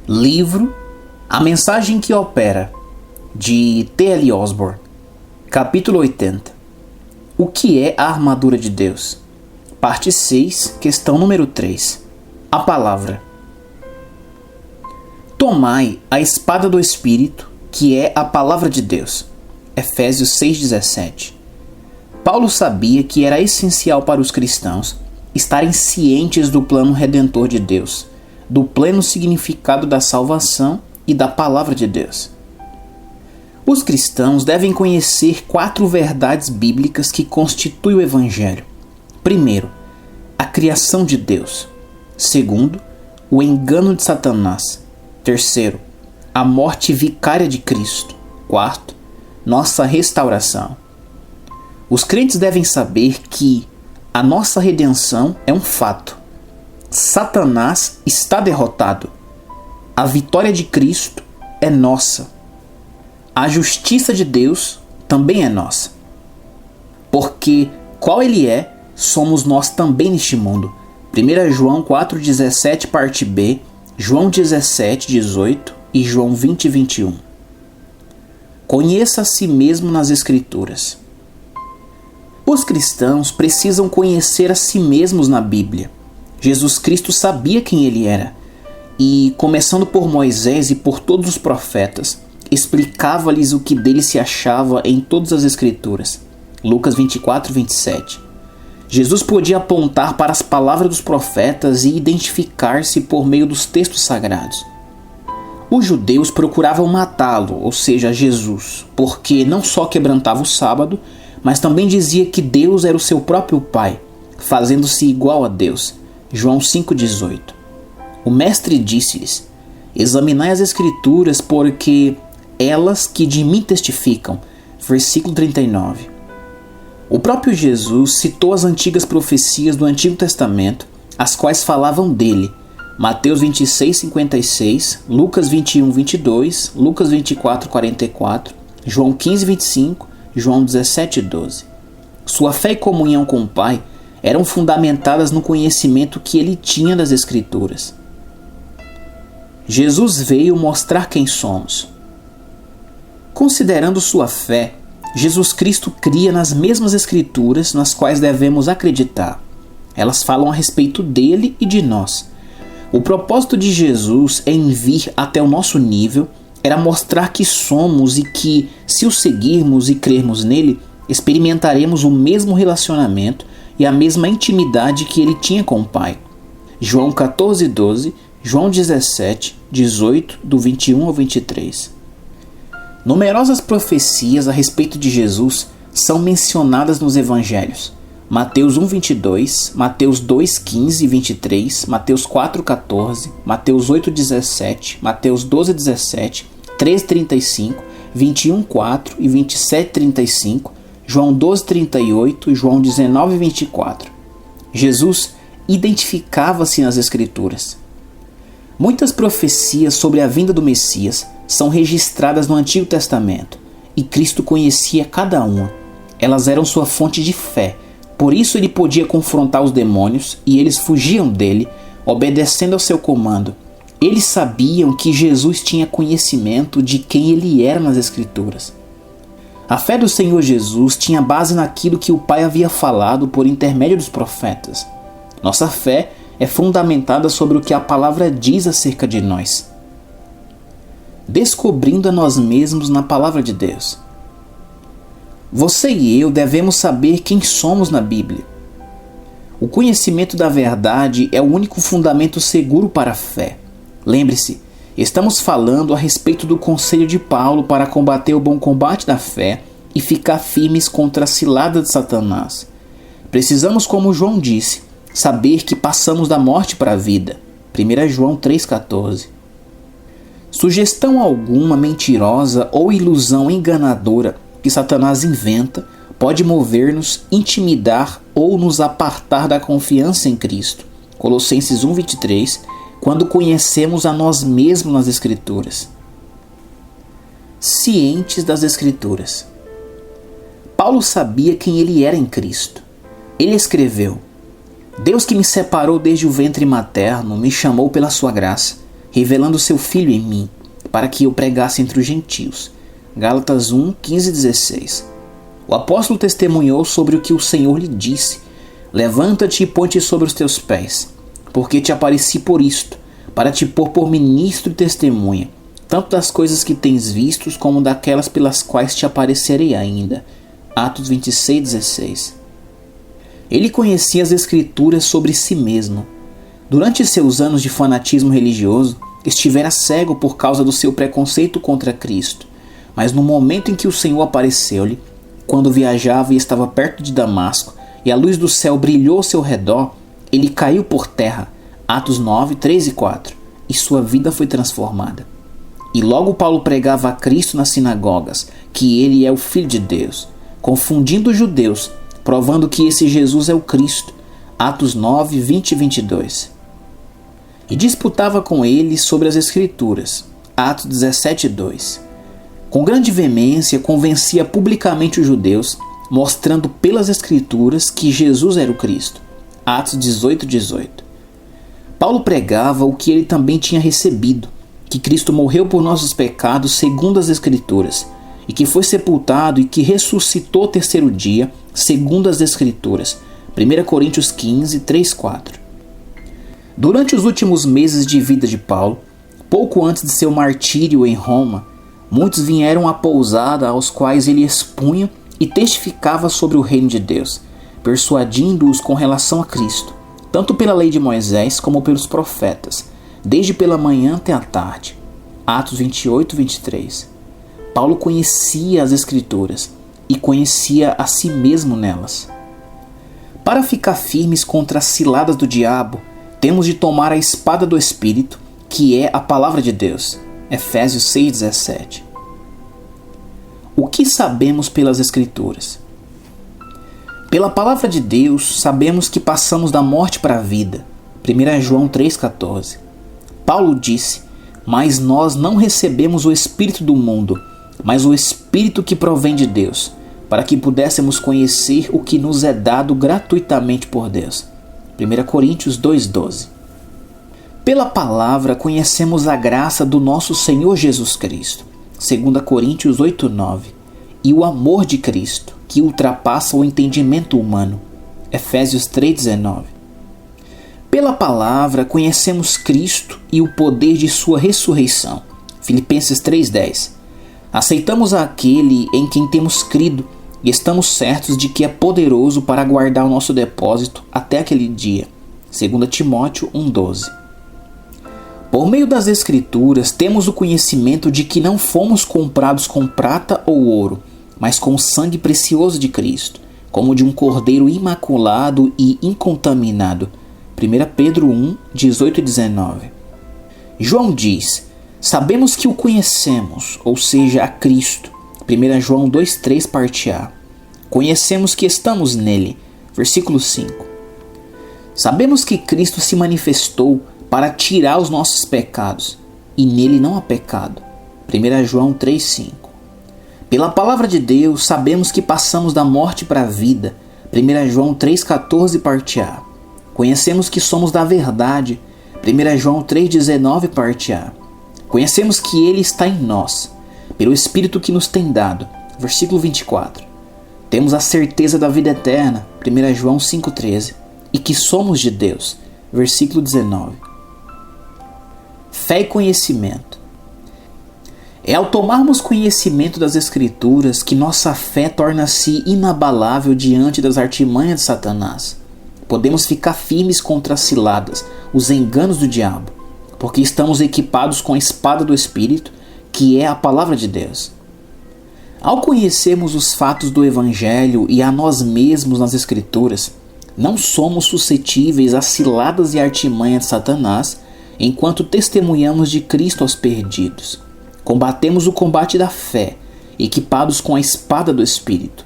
Livro A Mensagem que Opera, de T.L. Osborn. Capítulo 80. O que é a armadura de Deus? Parte 6, questão número 3. A palavra. Tomai a espada do Espírito, que é a palavra de Deus. Efésios 6,17. Paulo sabia que era essencial para os cristãos estarem cientes do plano redentor de Deus, do pleno significado da salvação e da palavra de Deus. Os cristãos devem conhecer 4 verdades bíblicas que constituem o Evangelho. Primeiro, a criação de Deus. Segundo, o engano de Satanás. Terceiro, a morte vicária de Cristo. Quarto, nossa restauração. Os crentes devem saber que a nossa redenção é um fato. Satanás está derrotado. A vitória de Cristo é nossa. A justiça de Deus também é nossa. Porque qual Ele é, somos nós também neste mundo. 1 João 4,17, parte B, João 17,18 e João 20,21. Conheça a si mesmo nas Escrituras. Os cristãos precisam conhecer a si mesmos na Bíblia. Jesus Cristo sabia quem Ele era e, começando por Moisés e por todos os profetas, explicava-lhes o que dele se achava em todas as Escrituras. Lucas 24:27. Jesus podia apontar para as palavras dos profetas e identificar-se por meio dos textos sagrados. Os judeus procuravam matá-lo, ou seja, Jesus, porque não só quebrantava o sábado, mas também dizia que Deus era o seu próprio Pai, fazendo-se igual a Deus. João 5,18. O mestre disse-lhes: examinai as Escrituras, porque elas que de mim testificam. Versículo 39. O próprio Jesus citou as antigas profecias do Antigo Testamento, as quais falavam dele. Mateus 26:56, Lucas 21:22, Lucas 24:44, João 15:25, João 17:12. Sua fé e comunhão com o Pai eram fundamentadas no conhecimento que ele tinha das Escrituras. Jesus veio mostrar quem somos. Considerando sua fé, Jesus Cristo cria nas mesmas Escrituras nas quais devemos acreditar. Elas falam a respeito dele e de nós. O propósito de Jesus em vir até o nosso nível era mostrar que somos e que, se o seguirmos e crermos nele, experimentaremos o mesmo relacionamento e a mesma intimidade que ele tinha com o Pai. João 14:12, João 17:18, do 21 ao 23. Numerosas profecias a respeito de Jesus são mencionadas nos Evangelhos. Mateus 1:22, Mateus 2:15 e 23, Mateus 4:14, Mateus 8:17, Mateus 12:17, 3:35, 21:4 e 27:35, João 12:38 e João 19:24. Jesus identificava-se nas Escrituras. Muitas profecias sobre a vinda do Messias são registradas no Antigo Testamento, e Cristo conhecia cada uma. Elas eram sua fonte de fé, por isso ele podia confrontar os demônios e eles fugiam dele, obedecendo ao seu comando. Eles sabiam que Jesus tinha conhecimento de quem ele era nas Escrituras. A fé do Senhor Jesus tinha base naquilo que o Pai havia falado por intermédio dos profetas. Nossa fé é fundamentada sobre o que a palavra diz acerca de nós. Descobrindo a nós mesmos na palavra de Deus. Você e eu devemos saber quem somos na Bíblia. O conhecimento da verdade é o único fundamento seguro para a fé. Lembre-se, estamos falando a respeito do conselho de Paulo para combater o bom combate da fé e ficar firmes contra a cilada de Satanás. Precisamos, como João disse, saber que passamos da morte para a vida. 1 João 3,14. Sugestão alguma mentirosa ou ilusão enganadora que Satanás inventa pode mover-nos, intimidar ou nos apartar da confiança em Cristo. Colossenses 1,23, quando conhecemos a nós mesmos nas Escrituras. Cientes das Escrituras. Paulo sabia quem ele era em Cristo. Ele escreveu: Deus que me separou desde o ventre materno me chamou pela sua graça. revelando seu Filho em mim, para que eu pregasse entre os gentios. Gálatas 1, 15 e 16. O apóstolo testemunhou sobre o que o Senhor lhe disse: levanta-te e põe-te sobre os teus pés, porque te apareci por isto, para te pôr por ministro e testemunha, tanto das coisas que tens vistos, como daquelas pelas quais te aparecerei ainda. Atos 26, 16. Ele conhecia as Escrituras sobre si mesmo. Durante seus anos de fanatismo religioso, estivera cego por causa do seu preconceito contra Cristo, mas no momento em que o Senhor apareceu-lhe, quando viajava e estava perto de Damasco, e a luz do céu brilhou ao seu redor, ele caiu por terra. Atos 9, 3 e 4. E sua vida foi transformada. E logo Paulo pregava a Cristo nas sinagogas, que ele é o Filho de Deus, confundindo os judeus, provando que esse Jesus é o Cristo. Atos 9, 20 e 22. E disputava com eles sobre as Escrituras. Atos 17, 2. Com grande veemência convencia publicamente os judeus, mostrando pelas Escrituras que Jesus era o Cristo. Atos 18, 18. Paulo pregava o que ele também tinha recebido, que Cristo morreu por nossos pecados segundo as Escrituras, e que foi sepultado e que ressuscitou ao terceiro dia, segundo as Escrituras. 1 Coríntios 15, 3, 4. Durante os últimos meses de vida de Paulo, pouco antes de seu martírio em Roma, muitos vieram à pousada aos quais ele expunha e testificava sobre o reino de Deus, persuadindo-os com relação a Cristo, tanto pela lei de Moisés como pelos profetas, desde pela manhã até a tarde. Atos 28, 23. Paulo conhecia as Escrituras e conhecia a si mesmo nelas. Para ficar firmes contra as ciladas do diabo, temos de tomar a espada do Espírito, que é a palavra de Deus. Efésios 6, 17. O que sabemos pelas Escrituras? Pela palavra de Deus, sabemos que passamos da morte para a vida. 1 João 3,14. Paulo disse: mas nós não recebemos o Espírito do mundo, mas o Espírito que provém de Deus, para que pudéssemos conhecer o que nos é dado gratuitamente por Deus. 1 Coríntios 2,12. Pela palavra conhecemos a graça do nosso Senhor Jesus Cristo. 2 Coríntios 8,9. E o amor de Cristo, que ultrapassa o entendimento humano. Efésios 3,19. Pela palavra conhecemos Cristo e o poder de sua ressurreição. Filipenses 3,10. Aceitamos aquele em quem temos crido e estamos certos de que é poderoso para guardar o nosso depósito até aquele dia. 2 Timóteo 1,12. Por meio das Escrituras temos o conhecimento de que não fomos comprados com prata ou ouro, mas com o sangue precioso de Cristo, como de um cordeiro imaculado e incontaminado. 1 Pedro 1, 18 e 19. João diz: sabemos que o conhecemos, ou seja, a Cristo. 1 João 2,3 parte A. Conhecemos que estamos nele. Versículo 5. Sabemos que Cristo se manifestou para tirar os nossos pecados, e nele não há pecado. 1 João 3,5. Pela palavra de Deus, sabemos que passamos da morte para a vida. 1 João 3,14 parte A. Conhecemos que somos da verdade. 1 João 3,19 parte A. Conhecemos que Ele está em nós, pelo Espírito que nos tem dado. Versículo 24. Temos a certeza da vida eterna. 1 João 5,13. E que somos de Deus. Versículo 19. Fé e conhecimento. É ao tomarmos conhecimento das Escrituras que nossa fé torna-se inabalável diante das artimanhas de Satanás. Podemos ficar firmes contra as ciladas, os enganos do diabo, porque estamos equipados com a espada do Espírito, que é a palavra de Deus. Ao conhecermos os fatos do Evangelho e a nós mesmos nas Escrituras, não somos suscetíveis às ciladas e artimanhas de Satanás, enquanto testemunhamos de Cristo aos perdidos. Combatemos o combate da fé, equipados com a espada do Espírito,